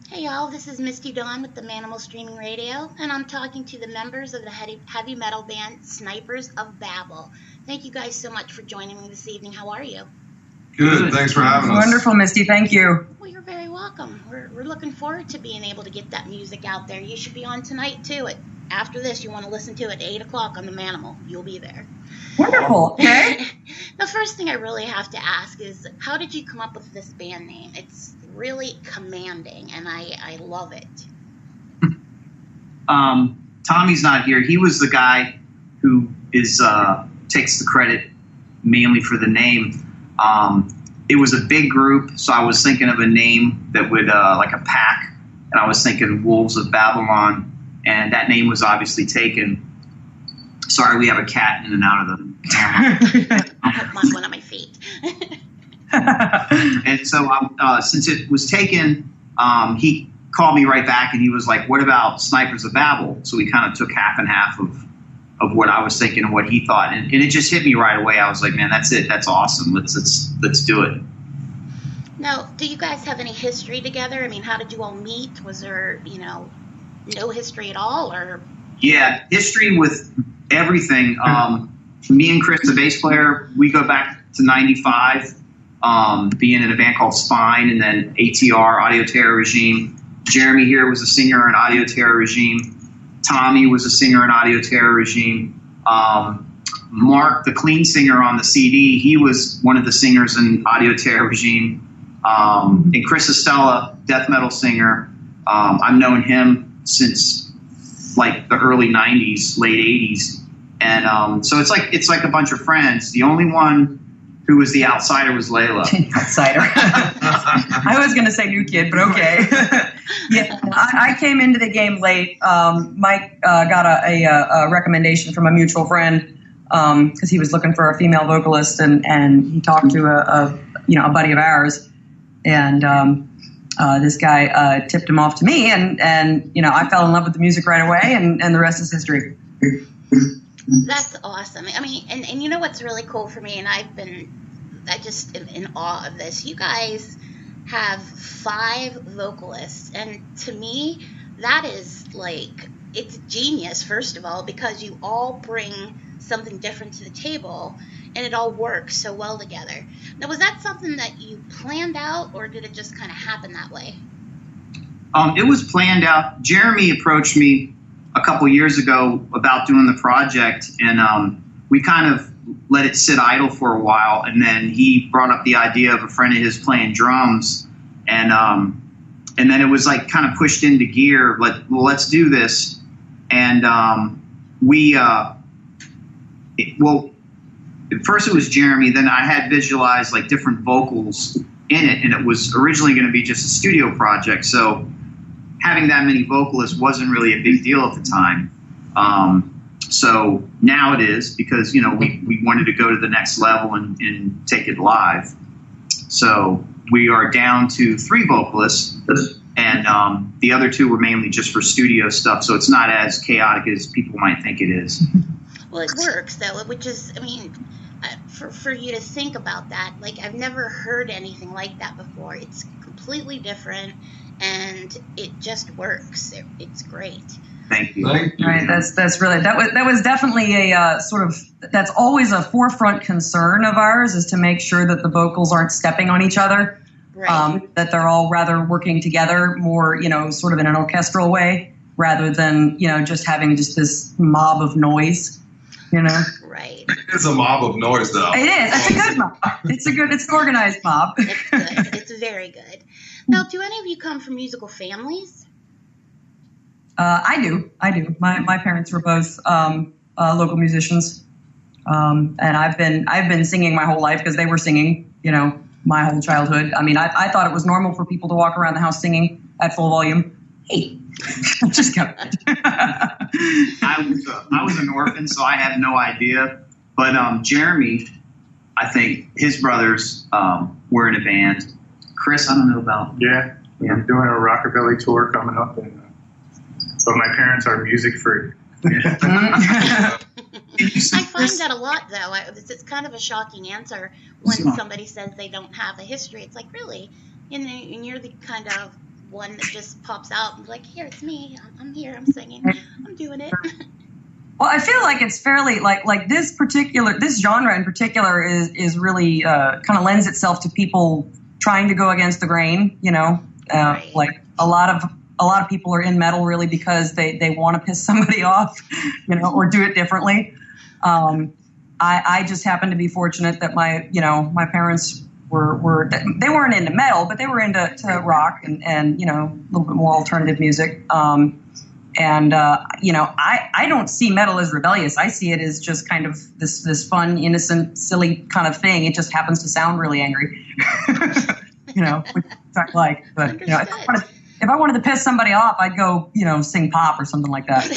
Hey y'all, this is Misti-Dawn with the Manamal Streaming Radio, and I'm talking to the members of the heavy metal band Snipers of Babel. Thank you guys so much for joining me this evening. How are you? Good, thanks for having us. Wonderful, Misty, thank you. Well, you're very welcome. We're looking forward to being able to get that music out there. You should be on tonight too. After this, you want to listen to it at 8 o'clock on the Manimal. You'll be there. Wonderful, okay. The first thing I really have to ask is, how did you come up with this band name? It's really commanding, and I love it. Tommy's not here. He was the guy who takes the credit mainly for the name. It was a big group, so I was thinking of a name that would, like a pack, and I was thinking Wolves of Babylon, and that name was obviously taken. Sorry, we have a cat in and out of the put one on my feet. And so since it was taken, he called me right back, and he was like, what about Snipers of Babel? So we kind of took half and half of what I was thinking and what he thought. And it just hit me right away. I was like, man, that's it. That's awesome. Let's do it. Now, do you guys have any history together? I mean, how did you all meet? Was there, no history at all, or? Yeah, history with everything. Me and Chris, the bass player, we go back to 95, being in a band called Spine, and then ATR, Audio Terror Regime. Jeremy here was a singer in Audio Terror Regime. Tommy was a singer in Audio Terror Regime. Mark, the clean singer on the CD, he was one of the singers in Audio Terror Regime. And Chris Estella, death metal singer. I've known him since like the early 90s, late 80s. And so it's like a bunch of friends. The only one who was the outsider was Layla. Outsider. I was going to say new kid, but okay. Yeah, I came into the game late. Mike got a recommendation from a mutual friend because he was looking for a female vocalist, and he talked to a buddy of ours, and this guy tipped him off to me, and I fell in love with the music right away, and the rest is history. That's awesome. I mean, and you know what's really cool for me, and I just am in awe of this. You guys have 5 vocalists, and to me, that is like, it's genius, first of all, because you all bring something different to the table, and it all works so well together. Now, was that something that you planned out, or did it just kind of happen that way? It was planned out. Jeremy approached me a couple years ago about doing the project, and we kind of let it sit idle for a while, and then he brought up the idea of a friend of his playing drums, and then it was like kind of pushed into gear, like, well, let's do this. And at first it was Jeremy, then I had visualized like different vocals in it, and it was originally going to be just a studio project, so having that many vocalists wasn't really a big deal at the time. So now it is, because we wanted to go to the next level and take it live. So we are down to 3 vocalists, and the other 2 were mainly just for studio stuff, so it's not as chaotic as people might think it is. Well, it works, though, which is, I mean, for you to think about that, like, I've never heard anything like that before. It's completely different, and it just works. It's great. Thank you. Thank you. Right, that's really, that was definitely a sort of, that's always a forefront concern of ours, is to make sure that the vocals aren't stepping on each other, Right. that they're all rather working together more, sort of in an orchestral way, rather than, just having just this mob of noise, Right. It's a mob of noise, though. It is. It's a good mob. It's an organized mob. It's good. It's very good. Now, do any of you come from musical families? I do. My parents were both local musicians, and I've been singing my whole life because they were singing, my whole childhood. I mean, I thought it was normal for people to walk around the house singing at full volume. Hey, just go. I was an orphan, so I have no idea. But Jeremy, I think his brothers were in a band. Chris, I don't know about. Yeah. We're doing a rockabilly tour coming up, but my parents are music free. I find that a lot, though. It's kind of a shocking answer when somebody says they don't have a history. It's like, really? And you're the kind of one that just pops out and like, here, it's me. I'm here. I'm singing. I'm doing it. Well, I feel like it's fairly like this genre in particular is really kind of lends itself to people trying to go against the grain. Right. Like a lot of people are in metal really because they want to piss somebody off, or do it differently. I just happened to be fortunate that my parents they weren't into metal, but they were into rock and a little bit more alternative music. I don't see metal as rebellious. I see it as just kind of this fun, innocent, silly kind of thing. It just happens to sound really angry, which I like. But if I wanted to piss somebody off, I'd go, sing pop or something like that.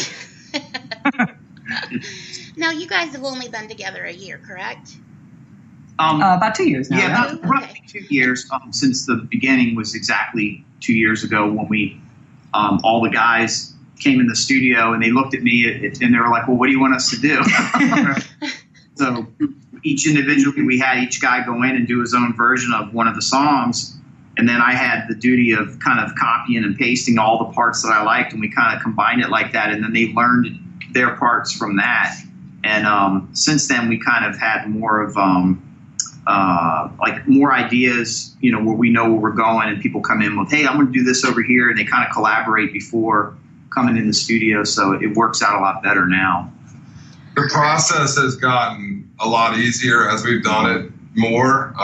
Now, you guys have only been together a year, correct? About 2 years now. Yeah, right? about roughly 2 years since the beginning was exactly 2 years ago when we, all the guys came in the studio and they looked at me and they were like, well, what do you want us to do? So each individually, we had each guy go in and do his own version of one of the songs. And then I had the duty of kind of copying and pasting all the parts that I liked, and we kind of combined it like that. And then they learned their parts from that. And since then, we kind of had more of more ideas, where we know where we're going, and people come in with, hey, I'm going to do this over here, and they kind of collaborate before coming in the studio. So it works out a lot better now. The process has gotten a lot easier as we've done it more.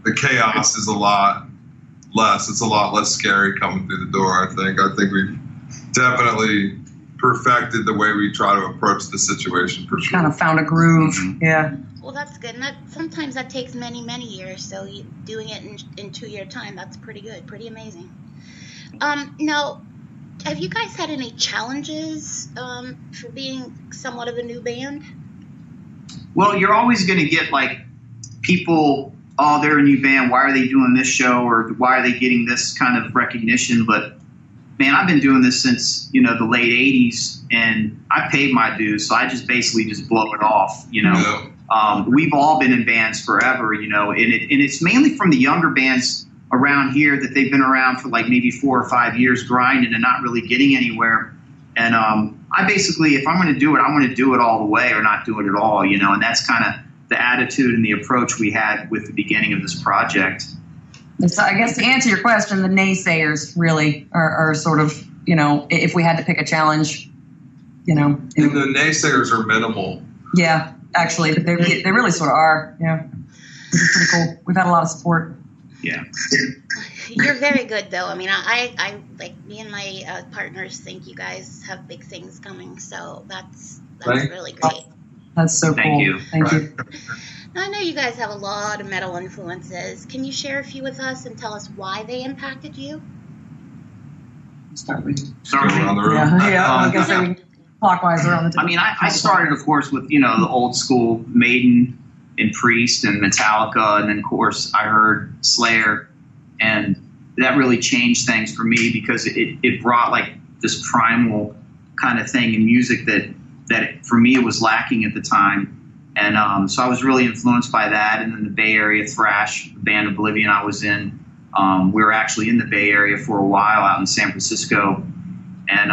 The chaos is a lot less. It's a lot less scary coming through the door, I think we've definitely perfected the way we try to approach the situation for sure. Kind of found a groove. Mm-hmm. Yeah. Well, that's good. And sometimes that takes many, many years. So doing it in 2 year time, that's pretty good, pretty amazing. Now, have you guys had any challenges for being somewhat of a new band? Well, you're always going to get people, oh, they're a new band. Why are they doing this show? Or why are they getting this kind of recognition? But man, I've been doing this since, the late 80s, and I paid my dues. So I just basically just blow it off, Yeah. We've all been in bands forever, and it's mainly from the younger bands around here that they've been around for maybe 4 or 5 years grinding and not really getting anywhere. And I basically, if I'm going to do it, I want to do it all the way or not do it at all, and that's kind of the attitude and the approach we had with the beginning of this project. So I guess to answer your question, the naysayers really are sort of, if we had to pick a challenge, And the naysayers are minimal. Yeah, actually, they really sort of are. Yeah, this is pretty cool. We've had a lot of support. Yeah. You're very good, though. I mean, I like me and my partners think you guys have big things coming, so that's really great. That's so cool. Thank you. Thank you. Now, I know you guys have a lot of metal influences. Can you share a few with us and tell us why they impacted you? Start with Around the room. Yeah. I guess we clockwise around the table. I mean, I started, of course, with, the old school Maiden and Priest and Metallica. And then, of course, I heard Slayer. And that really changed things for me because it brought this primal kind of thing in music that for me it was lacking at the time. And so I was really influenced by that. And then the Bay Area thrash, the band Oblivion I was in, we were actually in the Bay Area for a while out in San Francisco. And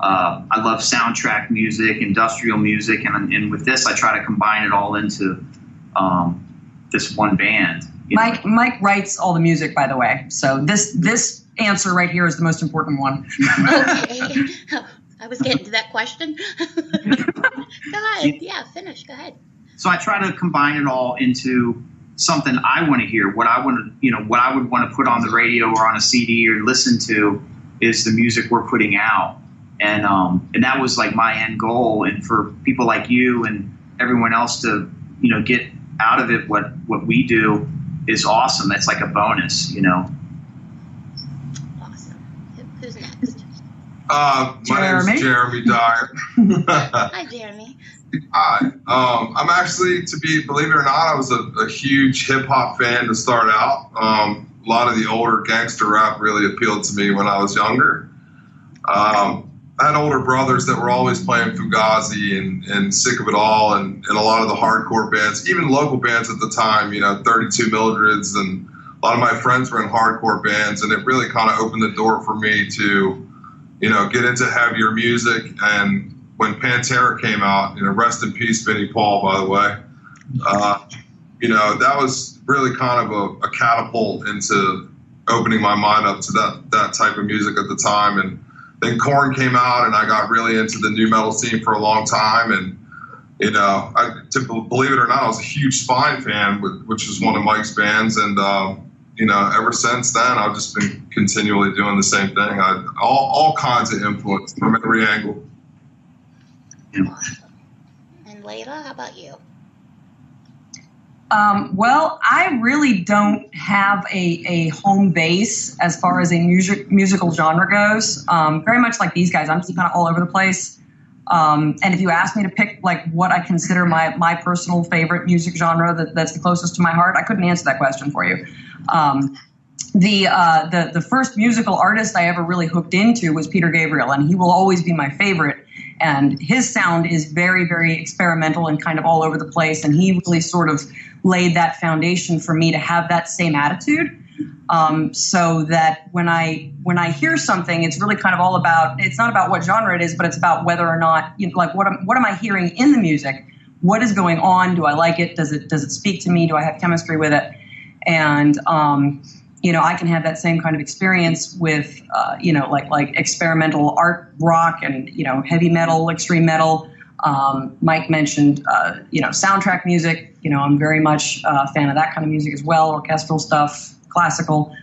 I love soundtrack music, industrial music. And with this, I try to combine it all into this one band. Mike writes all the music, by the way. So this answer right here is the most important one. Okay. I was getting to that question. Go ahead. Yeah, finish. Go ahead. So I try to combine it all into something I want to hear. What I want to, what I would want to put on the radio or on a CD or listen to is the music we're putting out. And that was my end goal. And for people like you and everyone else to, get out of it what we do is awesome. That's like a bonus, Awesome. Who's next? My name is Jeremy Dyer. Hi, Jeremy. Hi. I'm actually, believe it or not, I was a huge hip hop fan to start out. A lot of the older gangster rap really appealed to me when I was younger. I had older brothers that were always playing Fugazi and Sick of It All and a lot of the hardcore bands, even local bands at the time, 32 Mildreds and a lot of my friends were in hardcore bands, and it really kind of opened the door for me to, get into heavier music. And when Pantera came out, rest in peace, Vinnie Paul, by the way, that was really kind of a catapult into opening my mind up to that type of music at the time. And then Korn came out, and I got really into the nu metal scene for a long time. And, believe it or not, I was a huge Spine fan, which is one of Mike's bands. And, ever since then, I've just been continually doing the same thing. All kinds of influence from every angle. Awesome. And Layla, how about you? Well, I really don't have a home base as far as a musical genre goes. Very much like these guys, I'm just kind of all over the place. And if you ask me to pick like what I consider my personal favorite music genre that's the closest to my heart, I couldn't answer that question for you. The first musical artist I ever really hooked into was Peter Gabriel, and he will always be my favorite. And his sound is very, very experimental and kind of all over the place. And he really sort of laid that foundation for me to have that same attitude. So that when I hear something, it's really kind of all about, it's not about what genre it is, but it's about whether or not, what am I hearing in the music? What is going on? Do I like it? Does it speak to me? Do I have chemistry with it? And, I can have that same kind of experience with, like experimental art rock and, heavy metal, extreme metal. Mike mentioned, soundtrack music. I'm very much a fan of that kind of music as well, orchestral stuff, classical,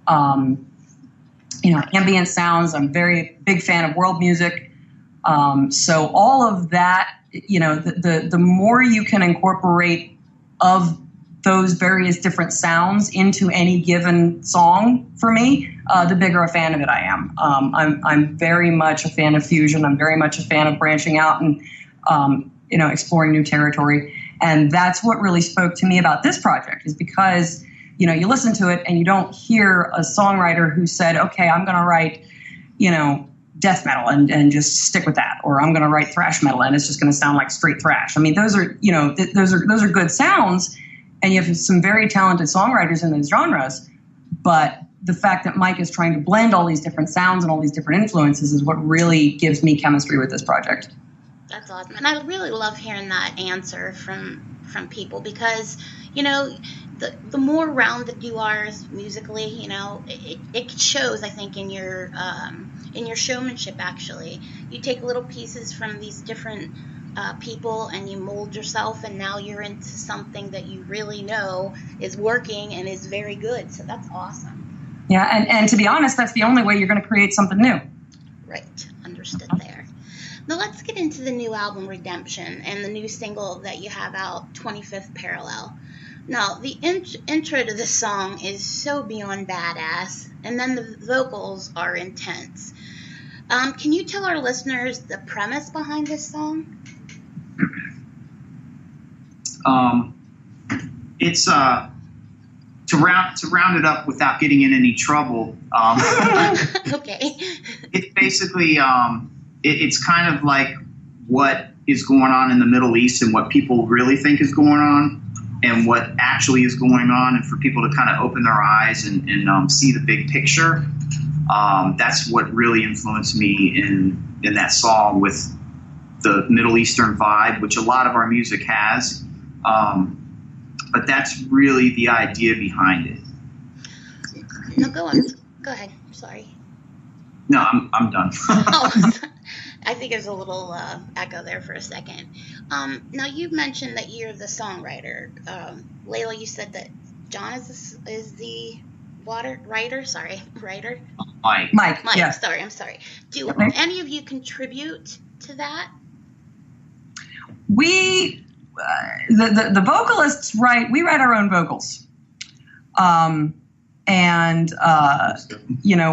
ambient sounds. I'm very big fan of world music. So all of that, the more you can incorporate of those various different sounds into any given song for me, the bigger a fan of it I am. I'm very much a fan of fusion. I'm very much a fan of branching out and, exploring new territory. And that's what really spoke to me about this project, is because, you listen to it and you don't hear a songwriter who said, okay, I'm going to write, death metal and just stick with that, or I'm going to write thrash metal and it's just going to sound like straight thrash. I mean, those are good sounds. And you have some very talented songwriters in those genres, but the fact that Mike is trying to blend all these different sounds and all these different influences is what really gives me chemistry with this project. That's awesome. And I really love hearing that answer from people because, the more rounded you are musically, it shows, I think, in your showmanship, actually. You take little pieces from these different people and you mold yourself, and now you're into something that you really know is working and is very good. So that's awesome. Yeah, and to be honest, that's the only way you're going to create something new. Right, understood there. Now let's get into the new album Redemption and the new single that you have out, 25th Parallel. Now the intro to this song is so beyond badass, and then the vocals are intense. Can you tell our listeners the premise behind this song? It's to round it up without getting in any trouble. Okay. It's basically it's kind of like what is going on in the Middle East and what people really think is going on and what actually is going on, and for people to kind of open their eyes and see the big picture. That's what really influenced me in that song, with the Middle Eastern vibe, which a lot of our music has. But that's really the idea behind it. No, go on. Go ahead. Sorry. No, I'm done. Oh, I think there's a little echo there for a second. Now, you mentioned that you're the songwriter. Layla, you said that John is the writer. Mike. Yeah. Sorry, I'm sorry. Do any of you contribute to that? We, the vocalists we write our own vocals.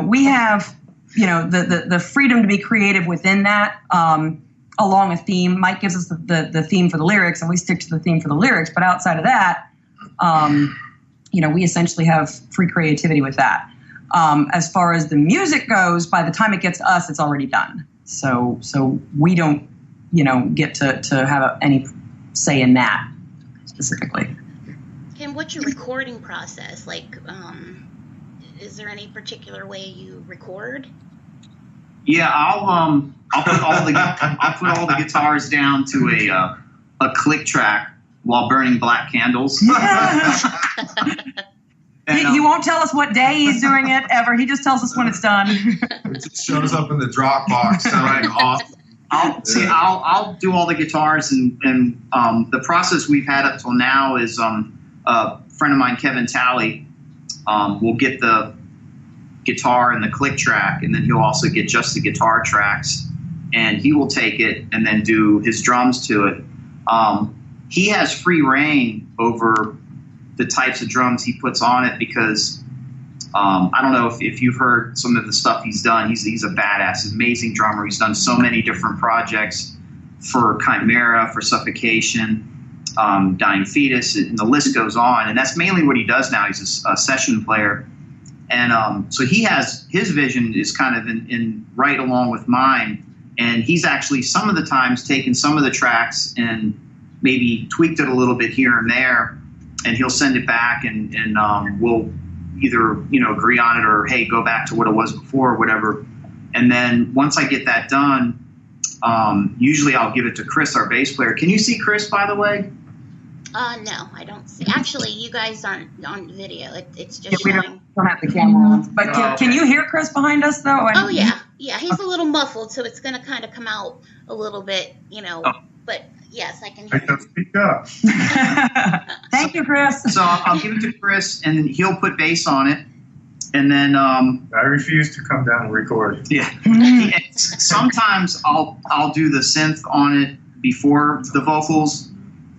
We have, the freedom to be creative within that, along a theme. Mike gives us the theme for the lyrics, and we stick to the theme for the lyrics. But outside of that, we essentially have free creativity with that. As far as the music goes, by the time it gets to us, it's already done. So we don't, get to have any say in that specifically. Okay, what's your recording process? Like, is there any particular way you record? Yeah, I'll put all the guitars down to a click track while burning black candles. And, he won't tell us what day he's doing it ever. He just tells us when it's done. It just shows up in the Dropbox sounding awesome. I'll do all the guitars, and the process we've had up till now is a friend of mine, Kevin Talley, will get the guitar and the click track, and then he'll also get just the guitar tracks, and he will take it and then do his drums to it. He has free reign over the types of drums he puts on it because I don't know if you've heard some of the stuff he's done. He's a badass, amazing drummer. He's done so many different projects for Chimera, for Suffocation, Dying Fetus, and the list goes on. And that's mainly what he does now. He's a session player. And so he has his vision is kind of in right along with mine. And he's actually some of the times taken some of the tracks and maybe tweaked it a little bit here and there. And he'll send it back, and we'll either agree on it or hey, go back to what it was before or whatever. And then once I get that done, usually I'll give it to Chris, our bass player. Can you see Chris, by the way? No, I don't see. Actually, you guys aren't on video. It's just we showing. don't have the camera on. But can you hear Chris behind us though? Oh yeah. He's a little muffled, so it's going to kind of come out a little bit, But yes, I can hear. I can speak up. Thank you, Chris. So I'll give it to Chris, and he'll put bass on it, and then I refuse to come down and record. Yeah. Sometimes I'll do the synth on it before the vocals,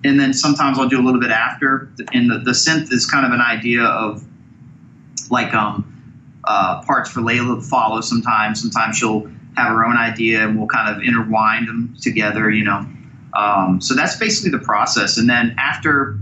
and then sometimes I'll do a little bit after. And the synth is kind of an idea of like parts for Layla to follow. Sometimes she'll have her own idea, and we'll kind of intertwine them together. So that's basically the process. And then after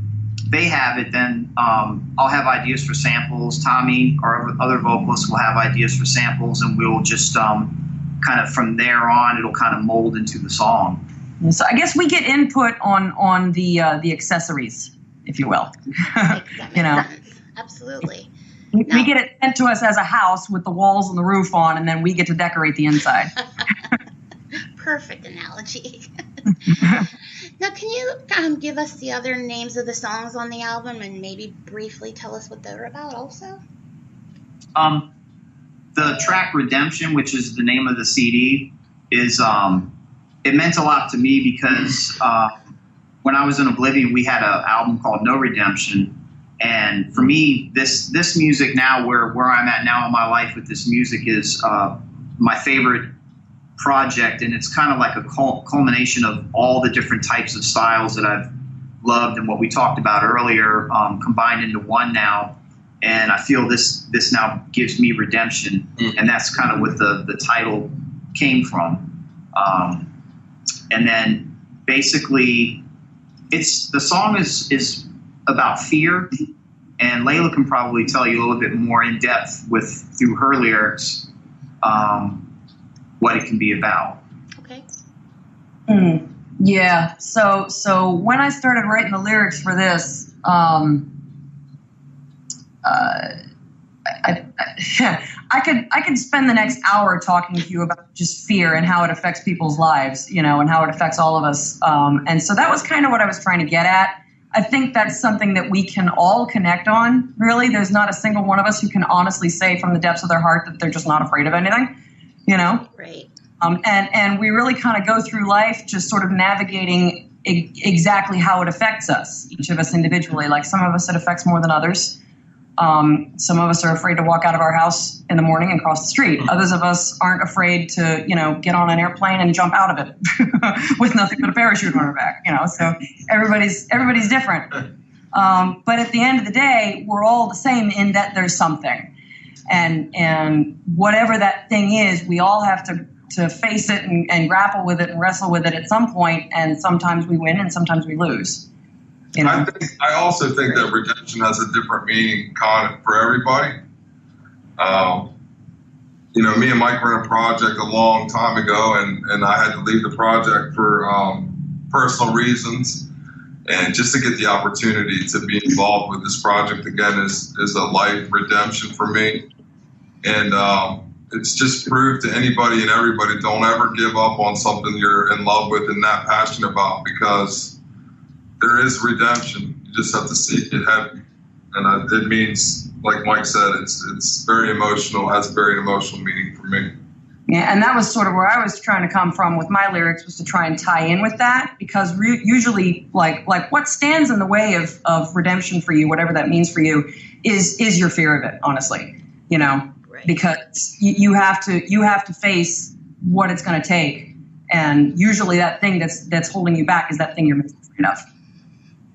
they have it, then I'll have ideas for samples. Tommy, our other vocalist, will have ideas for samples, and we'll just kind of from there on, it'll kind of mold into the song. So I guess we get input on the accessories, if you will. Sense. Absolutely. We get it sent to us as a house with the walls and the roof on, and then we get to decorate the inside. Perfect analogy. Now, can you give us the other names of the songs on the album and maybe briefly tell us what they're about also? The track Redemption, which is the name of the CD, is it meant a lot to me because when I was in Oblivion, we had an album called No Redemption. And for me, this music now, where I'm at now in my life with this music is my favorite project, and it's kind of like a culmination of all the different types of styles that I've loved and what we talked about earlier combined into one now. And I feel this now gives me redemption, and that's kind of what the title came from. And then basically, the song is about fear, and Layla can probably tell you a little bit more in depth through her lyrics what it can be about. Okay. Yeah. So when I started writing the lyrics for this, I could spend the next hour talking to you about just fear and how it affects people's lives, and how it affects all of us. And so that was kind of what I was trying to get at. I think that's something that we can all connect on, really. There's not a single one of us who can honestly say from the depths of their heart that they're just not afraid of anything, Right. And we really kind of go through life just sort of navigating exactly how it affects us, each of us individually. Like some of us it affects more than others. Some of us are afraid to walk out of our house in the morning and cross the street. Others of us aren't afraid to, get on an airplane and jump out of it with nothing but a parachute on our back, So everybody's different. But at the end of the day, we're all the same in that there's something. And whatever that thing is, we all have to face it and grapple with it and wrestle with it at some point. And sometimes we win and sometimes we lose. I also think that redemption has a different meaning for everybody. Me and Mike were in a project a long time ago, and I had to leave the project for personal reasons. And just to get the opportunity to be involved with this project again is a life redemption for me. And it's just proved to anybody and everybody, don't ever give up on something you're in love with and that passionate about, because there is redemption. You just have to seek it heavy. And it means, like Mike said, it's very emotional, has a very emotional meaning for me. Yeah, and that was sort of where I was trying to come from with my lyrics, was to try and tie in with that, because usually, like what stands in the way of redemption for you, whatever that means for you, is your fear of it, honestly, right. Because you have to face what it's going to take, and usually that thing that's holding you back is that thing you're most afraid of.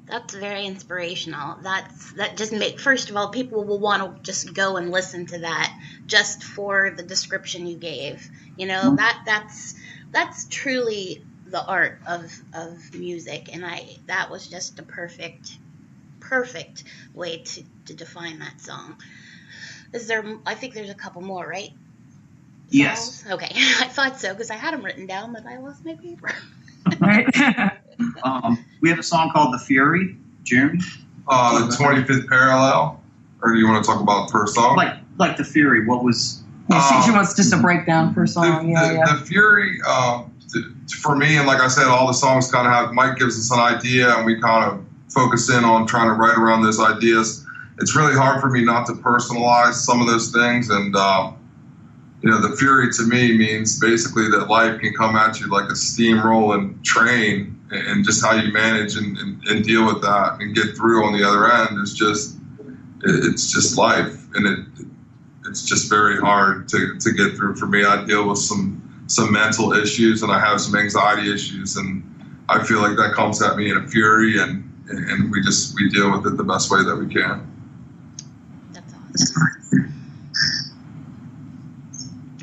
That's very inspirational. That just first of all, people will want to just go and listen to that just for the description you gave. That's truly the art of music, and that was just a perfect way to define that song. I think there's a couple more, right? Yes. Okay, I thought so, because I had them written down, but I lost my paper. Right. We have a song called The Fury. Jeremy? The 25th Parallel? Or do you want to talk about per song? Like The Fury, what was... Yeah, she wants just a breakdown per song. The Fury, for me, and like I said, all the songs kind of have... Mike gives us an idea, and we kind of focus in on trying to write around those ideas. It's really hard for me not to personalize some of those things, and... the fury to me means basically that life can come at you like a steamrolling train, and just how you manage and deal with that and get through on the other end is it's just life, and it's just very hard to get through. For me, I deal with some mental issues, and I have some anxiety issues, and I feel like that comes at me in a fury, and we deal with it the best way that we can. That's awesome.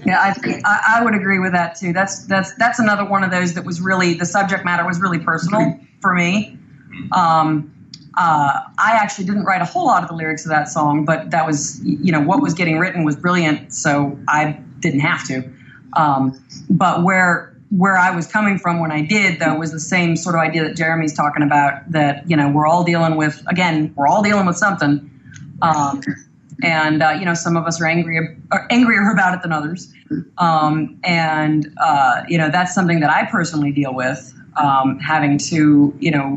Yeah, I would agree with that too. That's another one of those that was really, the subject matter was really personal for me. I actually didn't write a whole lot of the lyrics of that song, but that was, what was getting written was brilliant, so I didn't have to. But where I was coming from when I did, though, was the same sort of idea that Jeremy's talking about, that, we're all dealing with something. And some of us are angrier about it than others. That's something that I personally deal with, having to,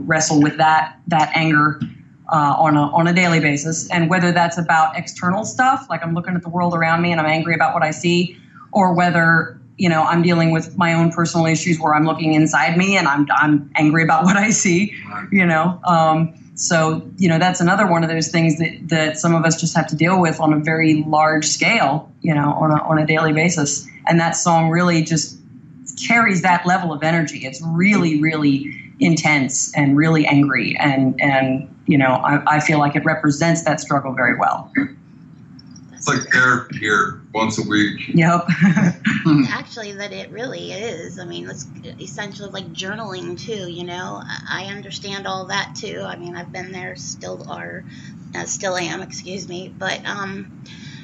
wrestle with that anger on a daily basis. And whether that's about external stuff, like I'm looking at the world around me and I'm angry about what I see, or whether, I'm dealing with my own personal issues where I'm looking inside me and I'm angry about what I see, So, that's another one of those things that some of us just have to deal with on a very large scale, on a daily basis. And that song really just carries that level of energy. It's really, really intense and really angry. And I feel like it represents that struggle very well. It's like therapy here once a week. Yep. Actually, that it really is. I mean, it's essentially like journaling too. I understand all that too. I mean, I've been there, still am. Excuse me. But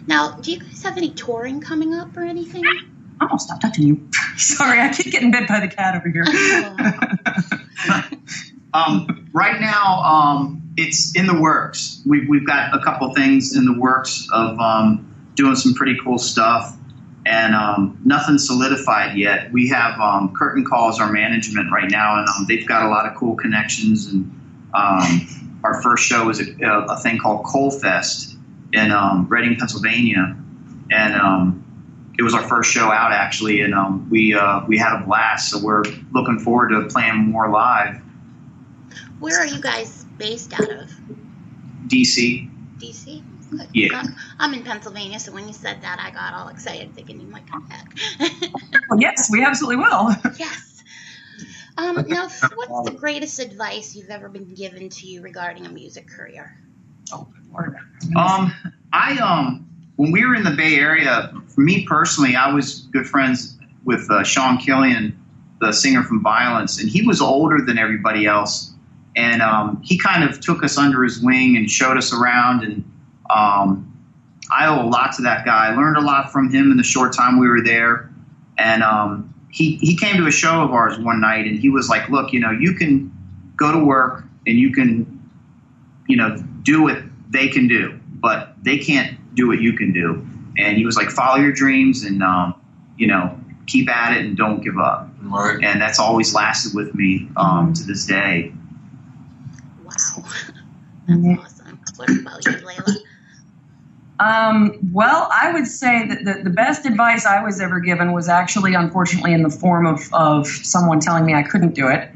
now, do you guys have any touring coming up or anything? Oh, stop touching you. Sorry, I keep getting bit by the cat over here. Right now, it's in the works. We've got a couple things in the works of doing some pretty cool stuff, and nothing solidified yet. We have Curtain Calls, our management right now, and they've got a lot of cool connections. And our first show was a thing called Coal Fest in Reading, Pennsylvania, and it was our first show out actually, and we had a blast. So we're looking forward to playing more live. Where are you guys based out of? DC. DC? Good. Yeah. I'm in Pennsylvania, so when you said that, I got all excited thinking you might come back. Well, yes, we absolutely will. Yes. Now, what's the greatest advice you've ever been given to you regarding a music career? Oh, good Lord. When we were in the Bay Area, for me personally, I was good friends with Sean Killian, the singer from Violence, and he was older than everybody else. And he kind of took us under his wing and showed us around. And I owe a lot to that guy. I learned a lot from him in the short time we were there. And he came to a show of ours one night, and he was like, look, you can go to work and you can, do what they can do, but they can't do what you can do. And he was like, follow your dreams and, keep at it and don't give up. Right. And that's always lasted with me to this day. Wow. That's awesome. What about you, Layla? Well, I would say that the best advice I was ever given was actually, unfortunately, in the form of someone telling me I couldn't do it.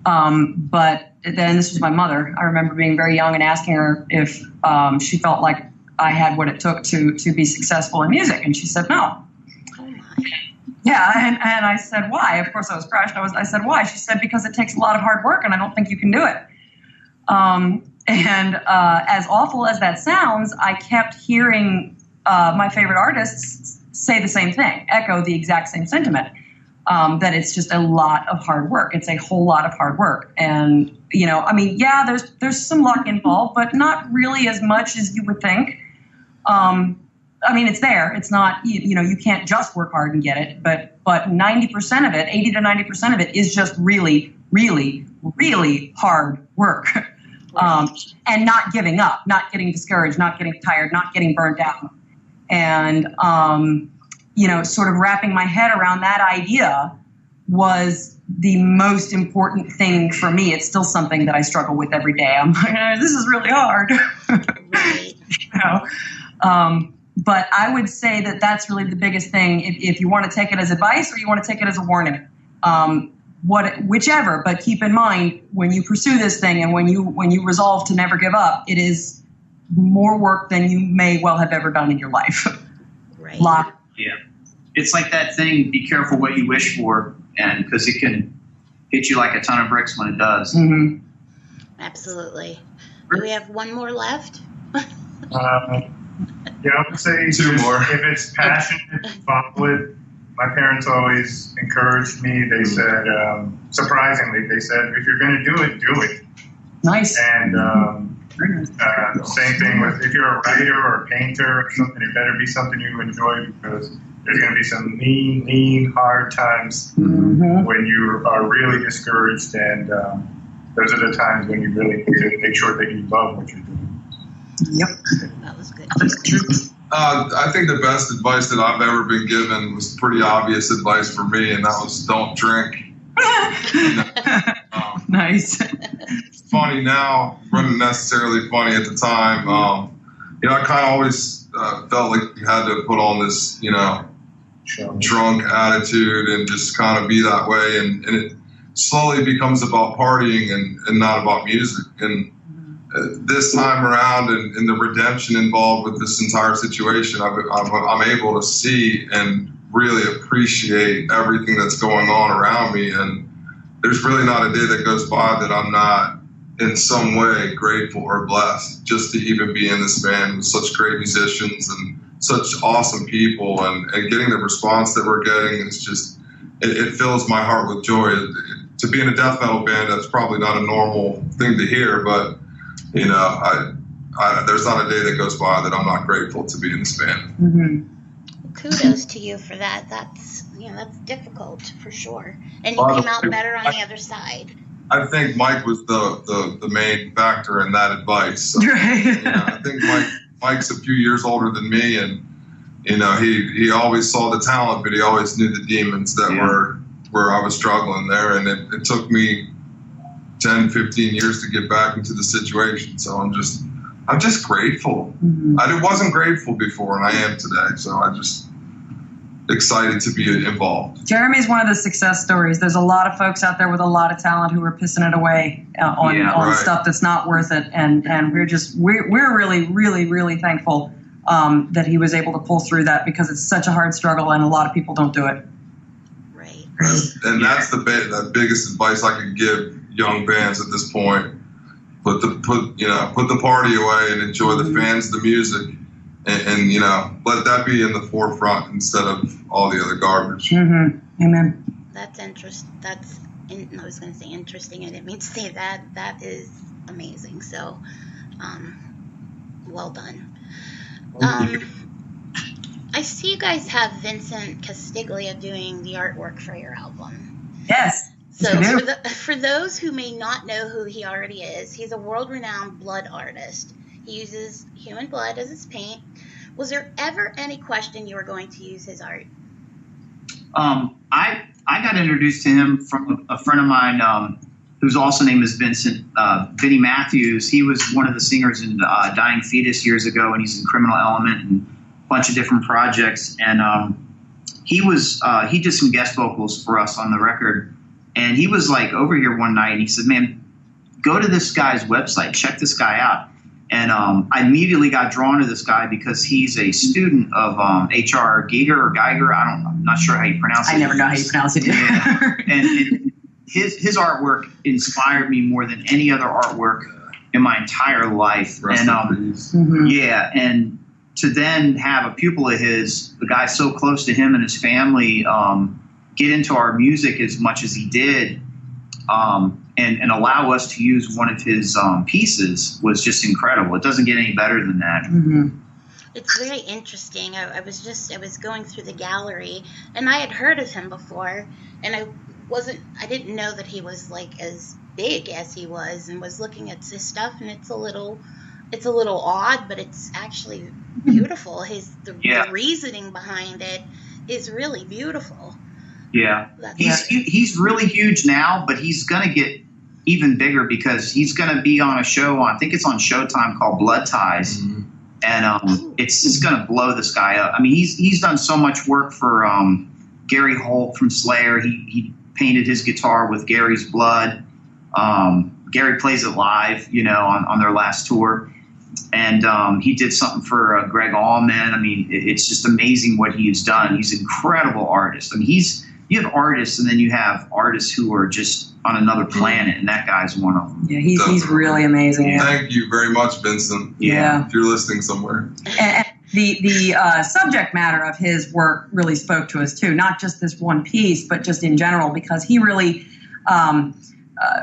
But then this was my mother. I remember being very young and asking her if she felt like I had what it took to be successful in music. And she said no. Oh, my. Yeah, and I said, why? Of course, I was crushed. I said, why? She said, because it takes a lot of hard work, and I don't think you can do it. And as awful as that sounds, I kept hearing my favorite artists say the same thing, echo the exact same sentiment, that it's just a lot of hard work. It's a whole lot of hard work. And, there's some luck involved, but not really as much as you would think. It's there. It's not, you can't just work hard and get it, but 90% of it, 80 to 90% of it is just really, really, really hard work. And not giving up, not getting discouraged, not getting tired, not getting burnt out. And, sort of wrapping my head around that idea was the most important thing for me. It's still something that I struggle with every day. I'm like, this is really hard. Right. But I would say that that's really the biggest thing. If you want to take it as advice or you want to take it as a warning, whichever. But keep in mind, when you pursue this thing and when you resolve to never give up, it is more work than you may well have ever done in your life. Right. Yeah, it's like that thing. Be careful what you wish for, and because it can hit you like a ton of bricks when it does. Mm-hmm. Absolutely. Do we have one more left? Yeah, I would say Two more. If it's passion, follow it. My parents always encouraged me. They said, surprisingly, they said, if you're going to do it. Nice. And same thing with if you're a writer or a painter or something, it better be something you enjoy because there's going to be some mean, hard times when you are really discouraged. And those are the times when you really need to make sure that you love what you're doing. Yep. That was good. I think the best advice that I've ever been given was pretty obvious advice for me, and that was don't drink. Nice. It's funny now, wasn't necessarily funny at the time. I kind of always felt like you had to put on this, drunk attitude and just kind of be that way, and it slowly becomes about partying and not about music. And this time around, and the redemption involved with this entire situation, I'm able to see and really appreciate everything that's going on around me. And there's really not a day that goes by that I'm not in some way grateful or blessed just to even be in this band with such great musicians and such awesome people, and getting the response that we're getting is just, it fills my heart with joy. To be in a death metal band, that's probably not a normal thing to hear, but there's not a day that goes by that I'm not grateful to be in this band. Mm-hmm. Kudos to you for that. That's difficult for sure. And you came out better on the other side. I think Mike was the main factor in that advice. So, I think Mike's a few years older than me, and he always saw the talent, but he always knew the demons that were where I was struggling there, and it took me 10, 15 years to get back into the situation. So I'm just grateful. Mm-hmm. I wasn't grateful before, and I am today. So I'm just excited to be involved. Jeremy's one of the success stories. There's a lot of folks out there with a lot of talent who are pissing it away on stuff that's not worth it. And we're really, really, really thankful that he was able to pull through that, because it's such a hard struggle and a lot of people don't do it. Right. And that's the biggest advice I could give young bands at this point. Put the party away and enjoy the fans, the music, and let that be in the forefront instead of all the other garbage. Mm-hmm. Amen. That's interesting. I was going to say interesting. I didn't mean to say that. That is amazing. So, well done. I see you guys have Vincent Castiglia doing the artwork for your album. Yes. So for those who may not know who he already is, he's a world-renowned blood artist. He uses human blood as his paint. Was there ever any question you were going to use his art? I got introduced to him from a friend of mine whose also name is Vincent, Vinnie Matthews. He was one of the singers in Dying Fetus years ago, and he's in Criminal Element and a bunch of different projects. And he did some guest vocals for us on the record. And he was like over here one night, and he said, "Man, go to this guy's website, check this guy out." And I immediately got drawn to this guy because he's a student of H.R. Geiger. I'm not sure how you pronounce it. I never know how you pronounce it. Yeah. and his artwork inspired me more than any other artwork in my entire life. Rest in peace. Yeah, and to then have a pupil of his, the guy so close to him and his family, get into our music as much as he did, and allow us to use one of his pieces was just incredible. It doesn't get any better than that. It's very interesting. I was going through the gallery, and I had heard of him before, and I didn't know that he was like as big as he was, and was looking at his stuff, and it's a little odd, but it's actually beautiful. The reasoning behind it is really beautiful. Yeah, he's really huge now, but he's gonna get even bigger because he's gonna be on a show I think it's on Showtime called Blood Ties, and it's just gonna blow this guy up. I mean, he's done so much work for Gary Holt from Slayer. He painted his guitar with Gary's blood. Gary plays it live, on their last tour. And he did something for Greg Allman. I mean, it's just amazing what he has done. He's an incredible artist. I mean, you have artists, and then you have artists who are just on another planet, and that guy's one of them. Yeah, he's really amazing. Yeah. Thank you very much, Vincent. Yeah. If you're listening somewhere. And the subject matter of his work really spoke to us too, not just this one piece, but just in general, because he really,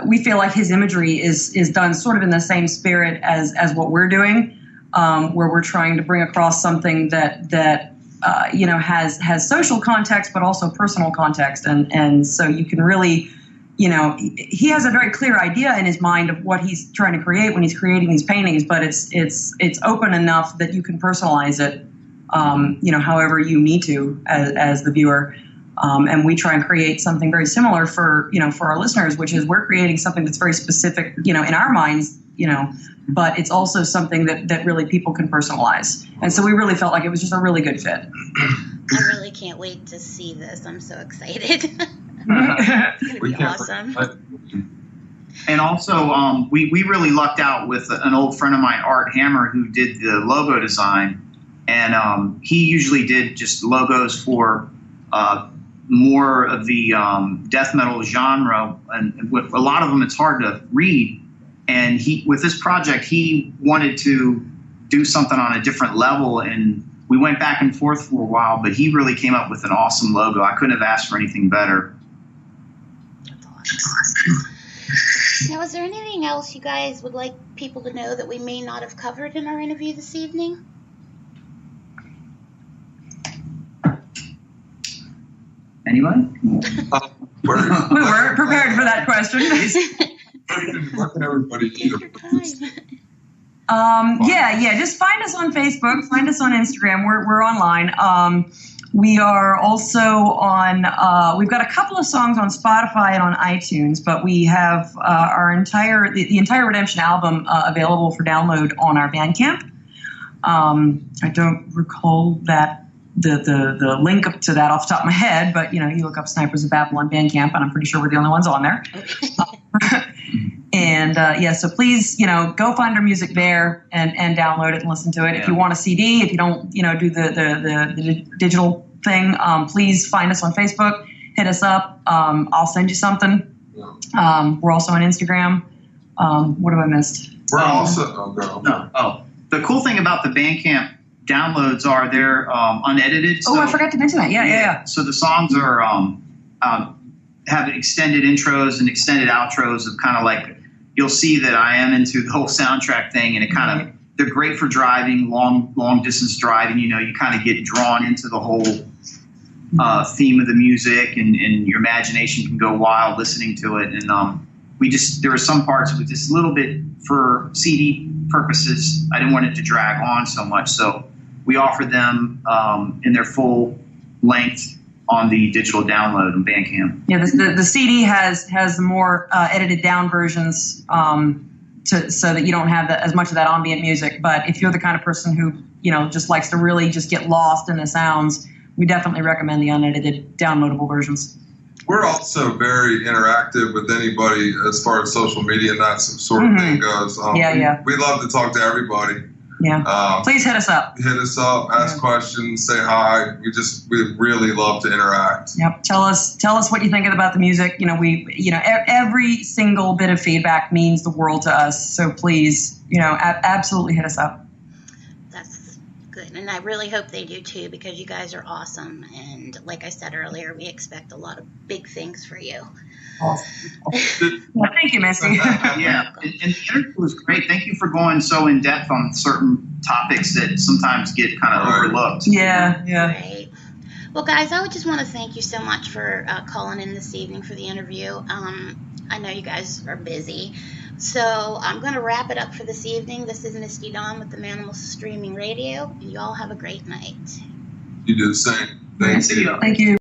we feel like his imagery is done sort of in the same spirit as what we're doing, where we're trying to bring across something that has social context, but also personal context. And so you can really, he has a very clear idea in his mind of what he's trying to create when he's creating these paintings, but it's open enough that you can personalize it, however you need to as the viewer. And we try and create something very similar for our listeners, which is we're creating something that's very specific, in our minds, but it's also something that really people can personalize. And so we really felt like it was just a really good fit. I really can't wait to see this. I'm so excited. It's going to be awesome. And also, we really lucked out with an old friend of mine, Art Hammer, who did the logo design. And he usually did just logos for more of the death metal genre. And with a lot of them, it's hard to read. And with this project, he wanted to do something on a different level. And we went back and forth for a while, but he really came up with an awesome logo. I couldn't have asked for anything better. That's awesome. Now, is there anything else you guys would like people to know that we may not have covered in our interview this evening? Anybody? We weren't prepared for that question. Where can everybody just find us on Facebook, find us on Instagram. We're online. We are also on, we've got a couple of songs on Spotify and on iTunes, but we have our entire Redemption album available for download on our Bandcamp. I don't recall that the link up to that off the top of my head, but you look up Snipers of Babel on Bandcamp, and I'm pretty sure we're the only ones on there. And so please, go find our music there and download it and listen to it. Yeah. If you want a CD, if you don't, do the digital thing, please find us on Facebook, hit us up. I'll send you something. We're also on Instagram. What have I missed? We're also the cool thing about the Bandcamp downloads are they're unedited. So, I forgot to mention that. Yeah. So the songs are have extended intros and extended outros of kind of like, you'll see that I am into the whole soundtrack thing, and it kind of, they're great for driving, long distance driving. You kind of get drawn into the whole theme of the music, and your imagination can go wild listening to it. And there were some parts with just a little bit for CD purposes. I didn't want it to drag on so much, so we offered them in their full length on the digital download on Bandcamp. Yeah, the CD has more edited down versions so that you don't have as much of that ambient music. But if you're the kind of person who just likes to really just get lost in the sounds, we definitely recommend the unedited downloadable versions. We're also very interactive with anybody as far as social media and that sort of thing goes. We love to talk to everybody. Yeah. Please hit us up. Hit us up, ask questions, say hi. We really love to interact. Yep. Tell us what you think about the music. Every single bit of feedback means the world to us. So please, absolutely hit us up. That's good. And I really hope they do too, because you guys are awesome. And like I said earlier, we expect a lot of big things for you. Awesome. Well, thank you, Misty. Yeah, and the interview was great. Thank you for going so in depth on certain topics that sometimes get kind of overlooked. Yeah. Right. Well, guys, I would just want to thank you so much for calling in this evening for the interview. I know you guys are busy, so I'm going to wrap it up for this evening. This is Misti-Dawn with the Manamal Streaming Radio, and you all have a great night. You do the same. Thank you. Thank you.